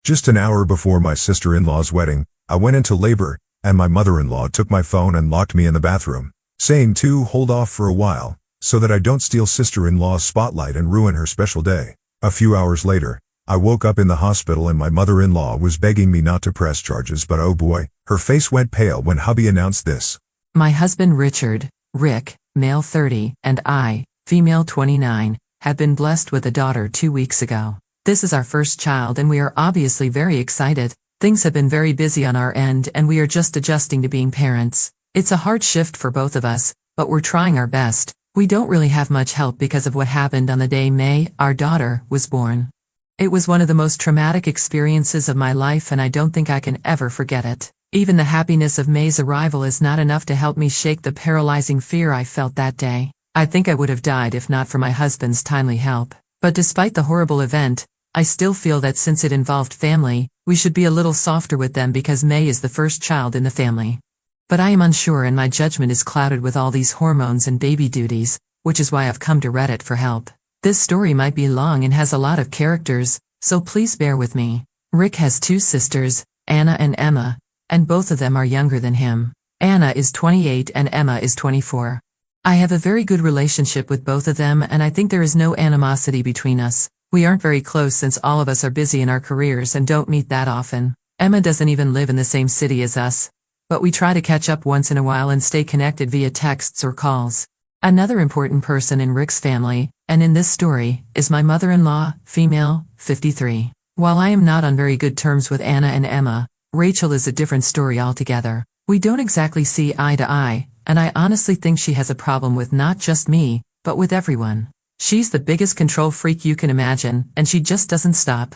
Just an hour before my sister-in-law's wedding, I went into labor, and my mother-in-law took my phone and locked me in the bathroom, saying to hold off for a while, so that I don't steal sister-in-law's spotlight and ruin her special day. A few hours later, I woke up in the hospital and my mother-in-law was begging me not to press charges, but oh boy, her face went pale when hubby announced this. My husband Richard, Rick, male 30, and I, female 29, have been blessed with a daughter 2 weeks ago. This is our first child and we are obviously very excited. Things have been very busy on our end and we are just adjusting to being parents. It's a hard shift for both of us, but we're trying our best. We don't really have much help because of what happened on the day May, our daughter, was born. It was one of the most traumatic experiences of my life and I don't think I can ever forget it. Even the happiness of May's arrival is not enough to help me shake the paralyzing fear I felt that day. I think I would have died if not for my husband's timely help. But despite the horrible event, I still feel that since it involved family, we should be a little softer with them because May is the first child in the family. But I am unsure and my judgment is clouded with all these hormones and baby duties, which is why I've come to Reddit for help. This story might be long and has a lot of characters, so please bear with me. Rick has 2 sisters, Anna and Emma, and both of them are younger than him. Anna is 28 and Emma is 24. I have a very good relationship with both of them and I think there is no animosity between us. We aren't very close since all of us are busy in our careers and don't meet that often. Emma doesn't even live in the same city as us, but we try to catch up once in a while and stay connected via texts or calls. Another important person in Rick's family, and in this story, is my mother-in-law, female, 53. While I am not on very good terms with Anna and Emma, Rachel is a different story altogether. We don't exactly see eye to eye, and I honestly think she has a problem with not just me, but with everyone. She's the biggest control freak you can imagine, and she just doesn't stop.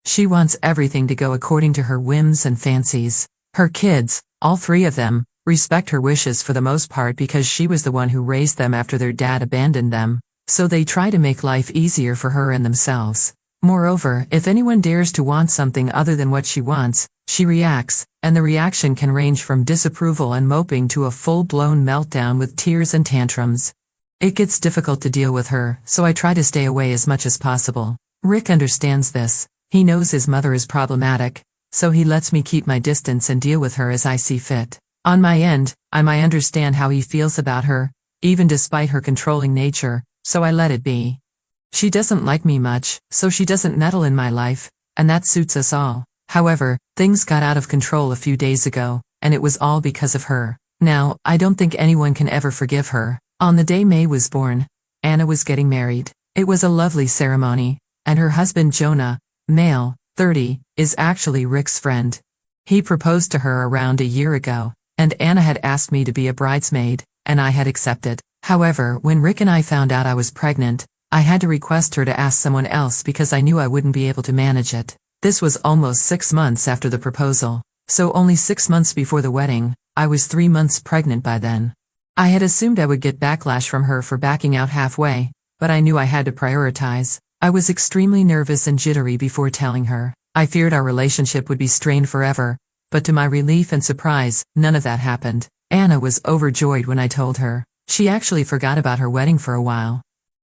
She wants everything to go according to her whims and fancies. Her kids, all 3 of them, respect her wishes for the most part because she was the one who raised them after their dad abandoned them, so they try to make life easier for her and themselves. Moreover, if anyone dares to want something other than what she wants, she reacts, and the reaction can range from disapproval and moping to a full-blown meltdown with tears and tantrums. It gets difficult to deal with her, so I try to stay away as much as possible. Rick understands this. He knows his mother is problematic, so he lets me keep my distance and deal with her as I see fit. On my end, I might understand how he feels about her, even despite her controlling nature, so I let it be. She doesn't like me much, so she doesn't meddle in my life, and that suits us all. However, things got out of control a few days ago, and it was all because of her. Now, I don't think anyone can ever forgive her. On the day May was born, Anna was getting married. It was a lovely ceremony, and her husband Jonah, male, 30, is actually Rick's friend. He proposed to her around a year ago, and Anna had asked me to be a bridesmaid, and I had accepted. However, when Rick and I found out I was pregnant, I had to request her to ask someone else because I knew I wouldn't be able to manage it. This was almost 6 months after the proposal, so only 6 months before the wedding. I was 3 months pregnant by then. I had assumed I would get backlash from her for backing out halfway, but I knew I had to prioritize. I was extremely nervous and jittery before telling her. I feared our relationship would be strained forever, but to my relief and surprise, none of that happened. Anna was overjoyed when I told her. She actually forgot about her wedding for a while.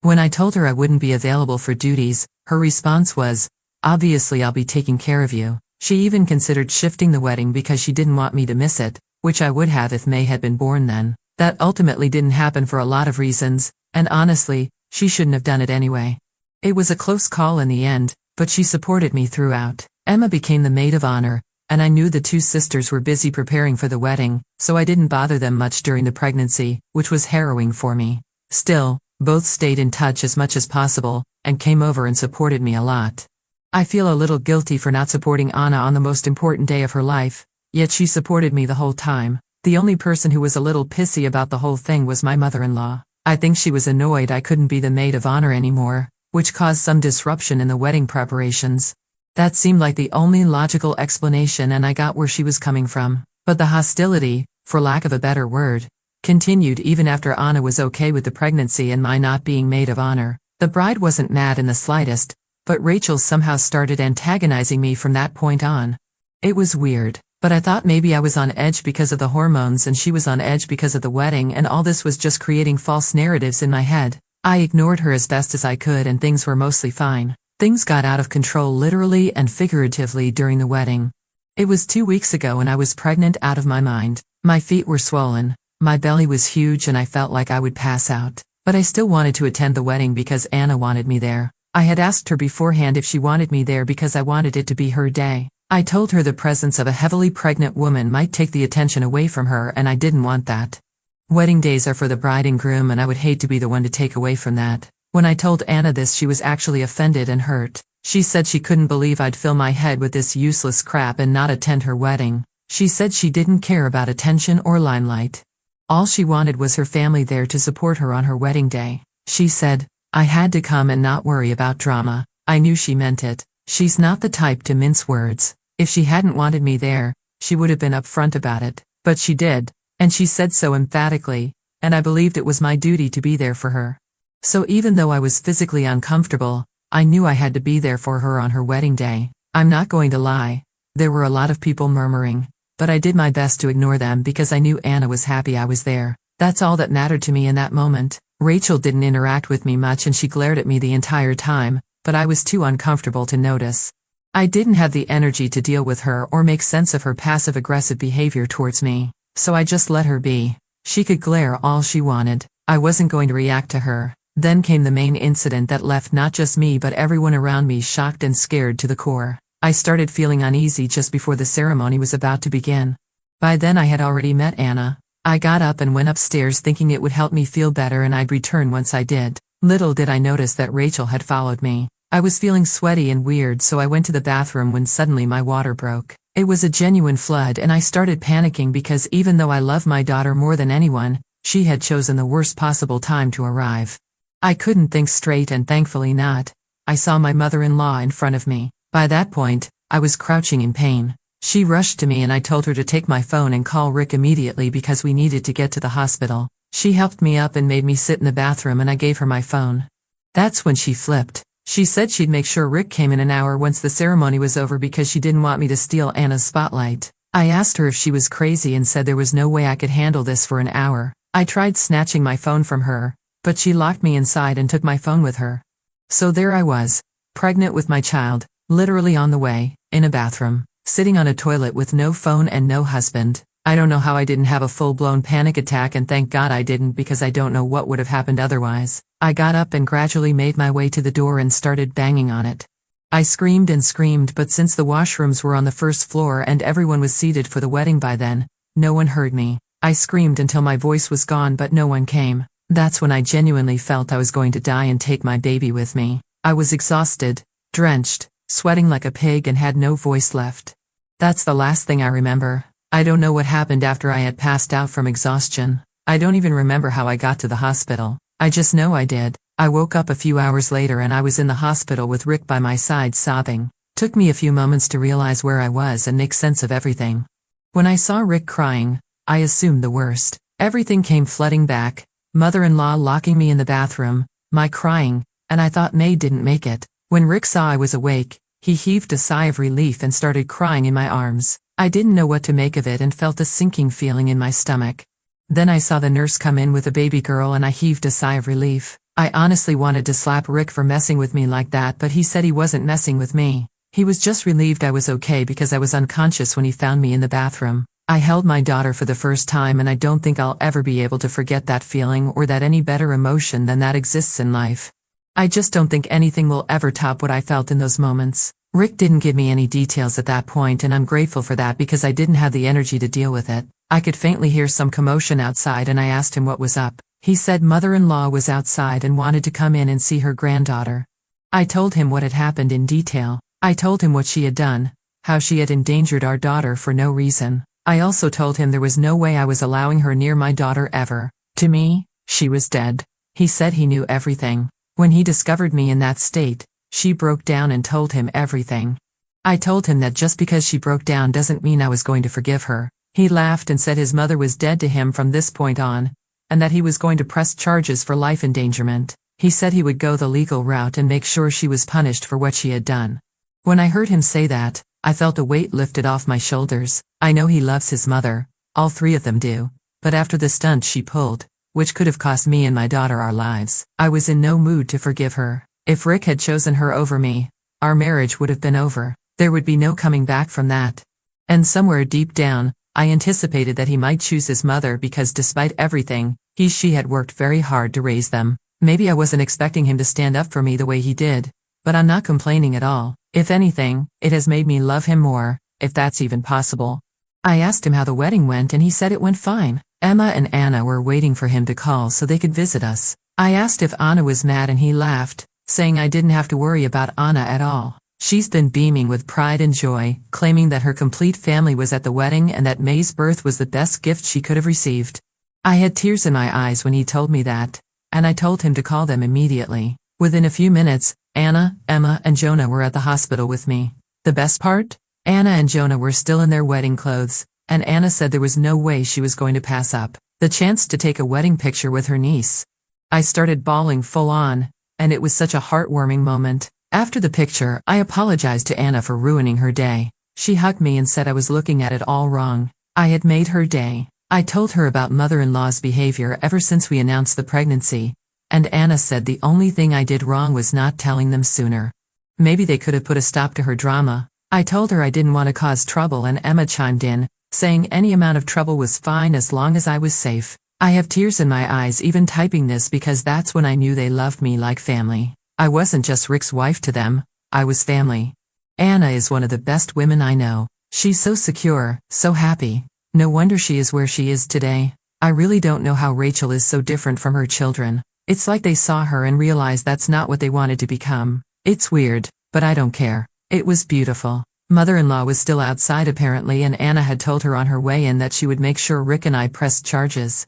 When I told her I wouldn't be available for duties, her response was, "Obviously I'll be taking care of you." She even considered shifting the wedding because she didn't want me to miss it, which I would have if May had been born then. That ultimately didn't happen for a lot of reasons, and honestly, she shouldn't have done it anyway. It was a close call in the end, but she supported me throughout. Emma became the maid of honor, and I knew the 2 sisters were busy preparing for the wedding, so I didn't bother them much during the pregnancy, which was harrowing for me. Still, both stayed in touch as much as possible, and came over and supported me a lot. I feel a little guilty for not supporting Anna on the most important day of her life, yet she supported me the whole time. The only person who was a little pissy about the whole thing was my mother-in-law. I think she was annoyed I couldn't be the maid of honor anymore, which caused some disruption in the wedding preparations. That seemed like the only logical explanation and I got where she was coming from. But the hostility, for lack of a better word, continued even after Anna was okay with the pregnancy and my not being maid of honor. The bride wasn't mad in the slightest, but Rachel somehow started antagonizing me from that point on. It was weird, but I thought maybe I was on edge because of the hormones and she was on edge because of the wedding, and all this was just creating false narratives in my head. I ignored her as best as I could and things were mostly fine. Things got out of control literally and figuratively during the wedding. It was 2 weeks ago and I was pregnant out of my mind. My feet were swollen, my belly was huge and I felt like I would pass out. But I still wanted to attend the wedding because Anna wanted me there. I had asked her beforehand if she wanted me there because I wanted it to be her day. I told her the presence of a heavily pregnant woman might take the attention away from her and I didn't want that. Wedding days are for the bride and groom and I would hate to be the one to take away from that. When I told Anna this, she was actually offended and hurt. She said she couldn't believe I'd fill my head with this useless crap and not attend her wedding. She said she didn't care about attention or limelight. All she wanted was her family there to support her on her wedding day. She said, I had to come and not worry about drama. I knew she meant it. She's not the type to mince words. If she hadn't wanted me there, she would have been upfront about it. But she did. And she said so emphatically, and I believed it was my duty to be there for her. So even though I was physically uncomfortable, I knew I had to be there for her on her wedding day. I'm not going to lie. There were a lot of people murmuring, but I did my best to ignore them because I knew Anna was happy I was there. That's all that mattered to me in that moment. Rachel didn't interact with me much and she glared at me the entire time, but I was too uncomfortable to notice. I didn't have the energy to deal with her or make sense of her passive-aggressive behavior towards me, so I just let her be. She could glare all she wanted. I wasn't going to react to her. Then came the main incident that left not just me but everyone around me shocked and scared to the core. I started feeling uneasy just before the ceremony was about to begin. By then I had already met Anna. I got up and went upstairs thinking it would help me feel better and I'd return once I did. Little did I notice that Rachel had followed me. I was feeling sweaty and weird, so I went to the bathroom when suddenly my water broke. It was a genuine flood and I started panicking because even though I love my daughter more than anyone, she had chosen the worst possible time to arrive. I couldn't think straight and thankfully not. I saw my mother-in-law in front of me. By that point, I was crouching in pain. She rushed to me and I told her to take my phone and call Rick immediately because we needed to get to the hospital. She helped me up and made me sit in the bathroom and I gave her my phone. That's when she flipped. She said she'd make sure Rick came in an hour once the ceremony was over because she didn't want me to steal Anna's spotlight. I asked her if she was crazy and said there was no way I could handle this for an hour. I tried snatching my phone from her, but she locked me inside and took my phone with her. So there I was, pregnant with my child, literally on the way, in a bathroom, sitting on a toilet with no phone and no husband. I don't know how I didn't have a full-blown panic attack and thank God I didn't because I don't know what would have happened otherwise. I got up and gradually made my way to the door and started banging on it. I screamed and screamed, but since the washrooms were on the first floor and everyone was seated for the wedding by then, no one heard me. I screamed until my voice was gone but no one came. That's when I genuinely felt I was going to die and take my baby with me. I was exhausted, drenched, sweating like a pig and had no voice left. That's the last thing I remember. I don't know what happened after I had passed out from exhaustion. I don't even remember how I got to the hospital. I just know I did. I woke up a few hours later and I was in the hospital with Rick by my side sobbing. Took me a few moments to realize where I was and make sense of everything. When I saw Rick crying, I assumed the worst. Everything came flooding back. Mother-in-law locking me in the bathroom, my crying, and I thought May didn't make it. When Rick saw I was awake, he heaved a sigh of relief and started crying in my arms. I didn't know what to make of it and felt a sinking feeling in my stomach. Then I saw the nurse come in with a baby girl and I heaved a sigh of relief. I honestly wanted to slap Rick for messing with me like that, but he said he wasn't messing with me. He was just relieved I was okay because I was unconscious when he found me in the bathroom. I held my daughter for the first time and I don't think I'll ever be able to forget that feeling or that any better emotion than that exists in life. I just don't think anything will ever top what I felt in those moments. Rick didn't give me any details at that point and I'm grateful for that because I didn't have the energy to deal with it. I could faintly hear some commotion outside and I asked him what was up. He said mother-in-law was outside and wanted to come in and see her granddaughter. I told him what had happened in detail. I told him what she had done, how she had endangered our daughter for no reason. I also told him there was no way I was allowing her near my daughter ever. To me, she was dead. He said he knew everything. When he discovered me in that state, she broke down and told him everything. I told him that just because she broke down doesn't mean I was going to forgive her. He laughed and said his mother was dead to him from this point on, and that he was going to press charges for life endangerment. He said he would go the legal route and make sure she was punished for what she had done. When I heard him say that, I felt a weight lifted off my shoulders. I know he loves his mother, all three of them do, but after the stunt she pulled, which could have cost me and my daughter our lives, I was in no mood to forgive her. If Rick had chosen her over me, our marriage would have been over. There would be no coming back from that. And somewhere deep down, I anticipated that he might choose his mother because despite everything, she had worked very hard to raise them. Maybe I wasn't expecting him to stand up for me the way he did, but I'm not complaining at all. If anything, it has made me love him more, if that's even possible. I asked him how the wedding went and he said it went fine. Emma and Anna were waiting for him to call so they could visit us. I asked if Anna was mad and he laughed, saying I didn't have to worry about Anna at all. She's been beaming with pride and joy, claiming that her complete family was at the wedding and that May's birth was the best gift she could have received. I had tears in my eyes when he told me that, and I told him to call them immediately. Within a few minutes, Anna, Emma, and Jonah were at the hospital with me. The best part? Anna and Jonah were still in their wedding clothes, and Anna said there was no way she was going to pass up the chance to take a wedding picture with her niece. I started bawling full on, and it was such a heartwarming moment. After the picture, I apologized to Anna for ruining her day. She hugged me and said I was looking at it all wrong. I had made her day. I told her about mother-in-law's behavior ever since we announced the pregnancy, and Anna said the only thing I did wrong was not telling them sooner. Maybe they could have put a stop to her drama. I told her I didn't want to cause trouble and Emma chimed in, saying any amount of trouble was fine as long as I was safe. I have tears in my eyes even typing this because that's when I knew they loved me like family. I wasn't just Rick's wife to them, I was family. Anna is one of the best women I know. She's so secure, so happy. No wonder she is where she is today. I really don't know how Rachel is so different from her children. It's like they saw her and realized that's not what they wanted to become. It's weird, but I don't care. It was beautiful. Mother-in-law was still outside apparently and Anna had told her on her way in that she would make sure Rick and I pressed charges.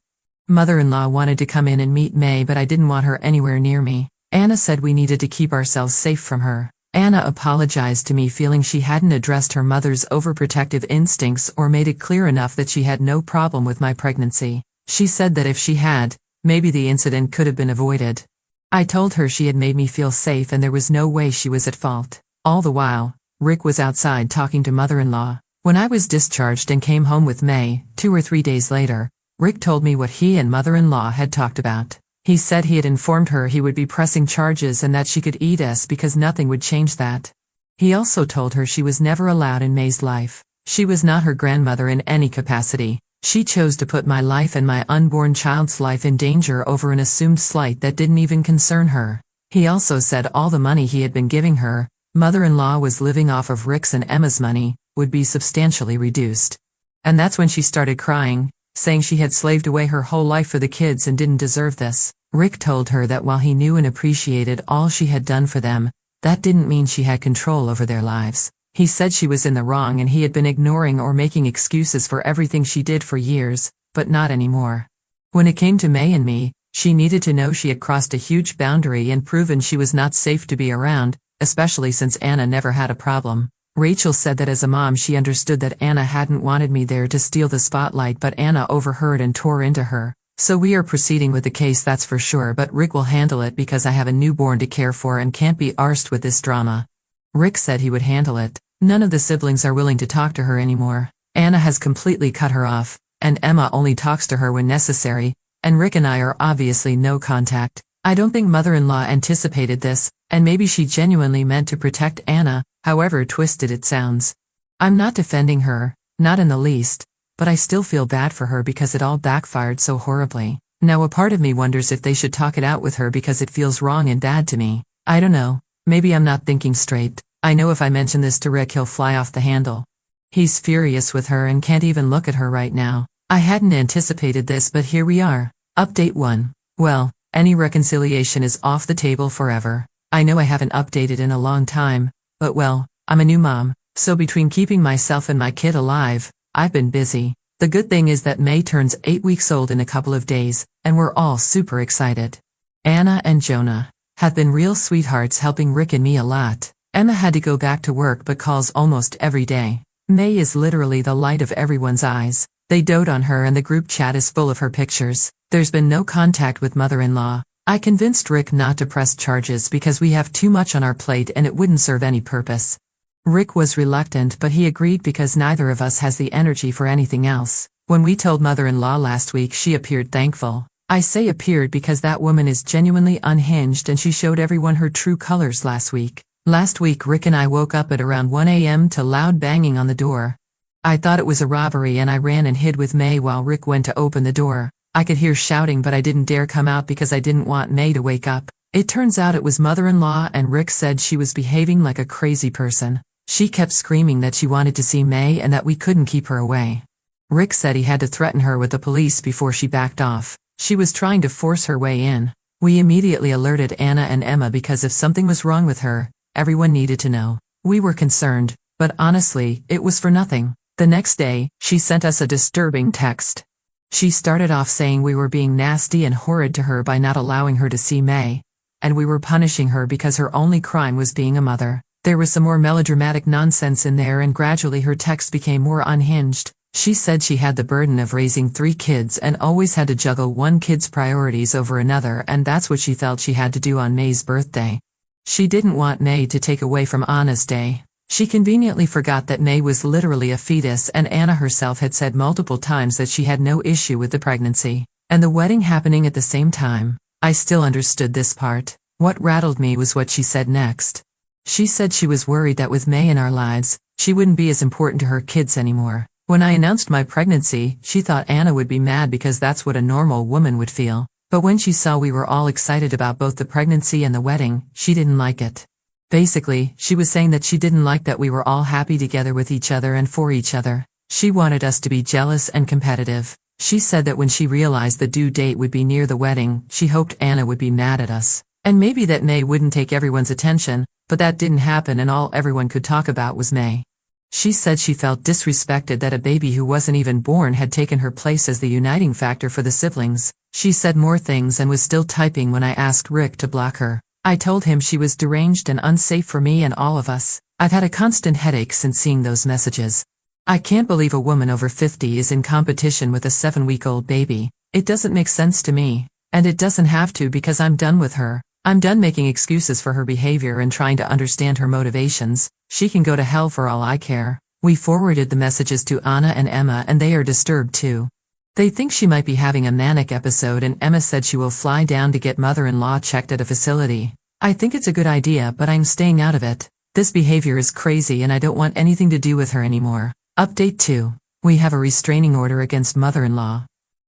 Mother-in-law wanted to come in and meet May but I didn't want her anywhere near me. Anna said we needed to keep ourselves safe from her. Anna apologized to me feeling she hadn't addressed her mother's overprotective instincts or made it clear enough that she had no problem with my pregnancy. She said that if she had, maybe the incident could have been avoided. I told her she had made me feel safe and there was no way she was at fault. All the while, Rick was outside talking to mother-in-law. When I was discharged and came home with May, 2 or 3 days later, Rick told me what he and mother-in-law had talked about. He said he had informed her he would be pressing charges and that she could eat us because nothing would change that. He also told her she was never allowed in May's life. She was not her grandmother in any capacity. She chose to put my life and my unborn child's life in danger over an assumed slight that didn't even concern her. He also said all the money he had been giving her, mother-in-law was living off of Rick's and Emma's money, would be substantially reduced. And that's when she started crying, saying she had slaved away her whole life for the kids and didn't deserve this. Rick told her that while he knew and appreciated all she had done for them, that didn't mean she had control over their lives. He said she was in the wrong and he had been ignoring or making excuses for everything she did for years, but not anymore. When it came to May and me, she needed to know she had crossed a huge boundary and proven she was not safe to be around, especially since Anna never had a problem. Rachel said that as a mom she understood that Anna hadn't wanted me there to steal the spotlight but Anna overheard and tore into her. So we are proceeding with the case that's for sure but Rick will handle it because I have a newborn to care for and can't be arsed with this drama. Rick said he would handle it. None of the siblings are willing to talk to her anymore. Anna has completely cut her off, and Emma only talks to her when necessary, and Rick and I are obviously no contact. I don't think mother-in-law anticipated this, and maybe she genuinely meant to protect Anna, however twisted it sounds. I'm not defending her, not in the least, but I still feel bad for her because it all backfired so horribly. Now a part of me wonders if they should talk it out with her because it feels wrong and bad to me. I don't know, maybe I'm not thinking straight. I know if I mention this to Rick he'll fly off the handle. He's furious with her and can't even look at her right now. I hadn't anticipated this but here we are. Update 1. Well, any reconciliation is off the table forever. I know I haven't updated in a long time, but well, I'm a new mom, so between keeping myself and my kid alive, I've been busy. The good thing is that May turns 8 weeks old in a couple of days, and we're all super excited. Anna and Jonah have been real sweethearts helping Rick and me a lot. Emma had to go back to work but calls almost every day. May is literally the light of everyone's eyes. They dote on her and the group chat is full of her pictures. There's been no contact with mother-in-law. I convinced Rick not to press charges because we have too much on our plate and it wouldn't serve any purpose. Rick was reluctant but he agreed because neither of us has the energy for anything else. When we told mother-in-law last week she appeared thankful. I say appeared because that woman is genuinely unhinged and she showed everyone her true colors last week. Last week Rick and I woke up at around 1 a.m. to loud banging on the door. I thought it was a robbery and I ran and hid with May while Rick went to open the door. I could hear shouting but I didn't dare come out because I didn't want May to wake up. It turns out it was mother-in-law and Rick said she was behaving like a crazy person. She kept screaming that she wanted to see May and that we couldn't keep her away. Rick said he had to threaten her with the police before she backed off. She was trying to force her way in. We immediately alerted Anna and Emma because if something was wrong with her, everyone needed to know. We were concerned, but honestly, it was for nothing. The next day, she sent us a disturbing text. She started off saying we were being nasty and horrid to her by not allowing her to see May, and we were punishing her because her only crime was being a mother. There was some more melodramatic nonsense in there and gradually her text became more unhinged. She said she had the burden of raising 3 kids and always had to juggle one kid's priorities over another and that's what she felt she had to do on May's birthday. She didn't want May to take away from Anna's day. She conveniently forgot that May was literally a fetus and Anna herself had said multiple times that she had no issue with the pregnancy. And the wedding happening at the same time. I still understood this part. What rattled me was what she said next. She said she was worried that with May in our lives, she wouldn't be as important to her kids anymore. When I announced my pregnancy, she thought Anna would be mad because that's what a normal woman would feel. But when she saw we were all excited about both the pregnancy and the wedding, she didn't like it. Basically, she was saying that she didn't like that we were all happy together with each other and for each other. She wanted us to be jealous and competitive. She said that when she realized the due date would be near the wedding, she hoped Anna would be mad at us. And maybe that May wouldn't take everyone's attention, but that didn't happen and all everyone could talk about was May. She said she felt disrespected that a baby who wasn't even born had taken her place as the uniting factor for the siblings. She said more things and was still typing when I asked Rick to block her. I told him she was deranged and unsafe for me and all of us. I've had a constant headache since seeing those messages. I can't believe a woman over 50 is in competition with a 7-week-old baby. It doesn't make sense to me. And it doesn't have to because I'm done with her. I'm done making excuses for her behavior and trying to understand her motivations. She can go to hell for all I care. We forwarded the messages to Anna and Emma and they are disturbed too. They think she might be having a manic episode and Emma said she will fly down to get mother-in-law checked at a facility. I think it's a good idea but I'm staying out of it. This behavior is crazy and I don't want anything to do with her anymore. Update 2. We have a restraining order against mother-in-law.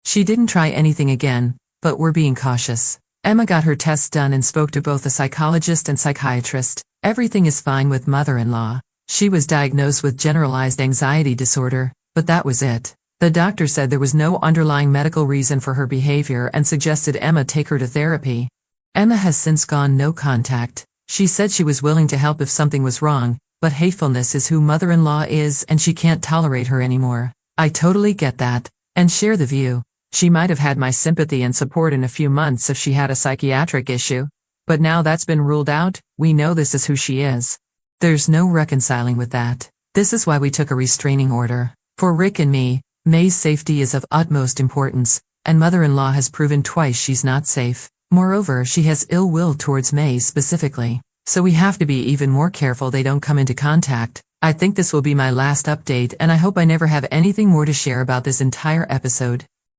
She didn't try anything again, but we're being cautious. Emma got her tests done and spoke to both a psychologist and psychiatrist. Everything is fine with mother-in-law. She was diagnosed with generalized anxiety disorder, but that was it. The doctor said there was no underlying medical reason for her behavior and suggested Emma take her to therapy. Emma has since gone no contact. She said she was willing to help if something was wrong, but hatefulness is who mother-in-law is and she can't tolerate her anymore. I totally get that, and share the view. She might have had my sympathy and support in a few months if she had a psychiatric issue. But now that's been ruled out, we know this is who she is. There's no reconciling with that. This is why we took a restraining order. For Rick and me, May's safety is of utmost importance, and mother-in-law has proven twice she's not safe. Moreover, she has ill will towards May specifically. So we have to be even more careful they don't come into contact. I think this will be my last update and I hope I never have anything more to share about this entire episode.